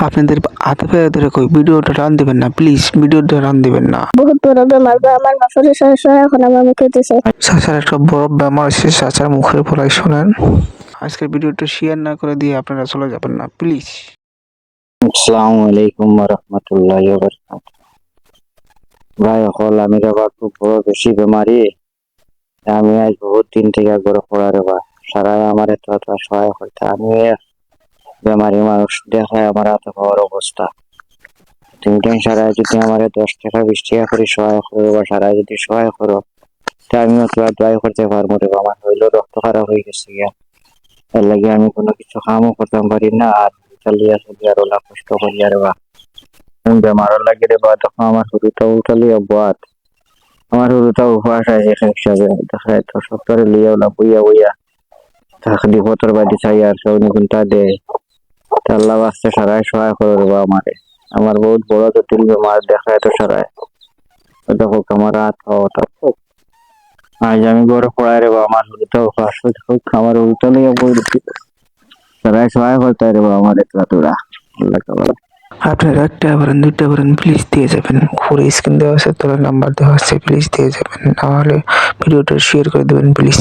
আপনাদের হাতে পায়ে ধরে কই ভিডিওটা রান দিবেন না প্লিজ, ভিডিওটা রান দিবেন না। বহুত বড় বেমার বা আমার মাসের শেষ হয়, এখন আমার মুখে দিছে। চাচার একটা বড় বেমার আছে, চাচার মুখের পড়াই শোনেন। আজকের ভিডিওটা শেয়ার না করে দিয়ে আপনারা চলে যাবেন না প্লিজ। আসসালামু আলাইকুম ওয়া রাহমাতুল্লাহি ওয়া বারাকাতুহু। ভাই হল আমি রে বা খুব বড় বেশি বেমারি। আমি আজ বহুত দিন থেকে গড়ে পড়া রে বা সারা আমার এত সহায় করতে আমি বেমারি মানুষ দেখায় আমার এত হওয়ার অবস্থা। তুমি সারা যদি আমার 10 টাকা 20 টাকা করে সহায় করো বা সারা যদি সহায় করো তা আমিও তো আর দয়া করতে পারবো রে বা। আমার হইলো রক্ত খারাপ হয়ে গেছে গিয়া, এর লাগে আমি কোনো কিছু কামও করতে পারি না আর চালিয়ে আর ওলা কষ্ট করি আর বা বেমারও লাগে রে বা। তখন আমার শুরুটা উঠালি অবাদ আমার শুরুটা উপহাস আছে হিসাবে দেখায় তো সপ্তাহে লিয়ে ওলা বইয়া বইয়া থাকলি পতর বাড়ি চাই আর সৌনি ঘন্টা দে আল্লাহ বাস্তে সারাই সহায় করে দেবো আমারে। আমার বহুত বড় জটিল বেমার দেখায় তো সারায় দেখো আমার রাত আজ আমি গড়ে পড়াই রে বা আমার শুরুটা উপহাস আমার উল্টা লিয়ে বই সারাই সহায় করতে রে বা আমার এত তোরা আল্লাহ কাবাল। আপনারা একটা পারেন দুইটা পারেন প্লিজ দিয়ে যাবেন। উপরে স্ক্রিন দেওয়া আছে, তোরা নাম্বার দেওয়া আছে, প্লিজ দিয়ে যাবেন, নাহলে ভিডিওটা শেয়ার করে দেবেন প্লিজ।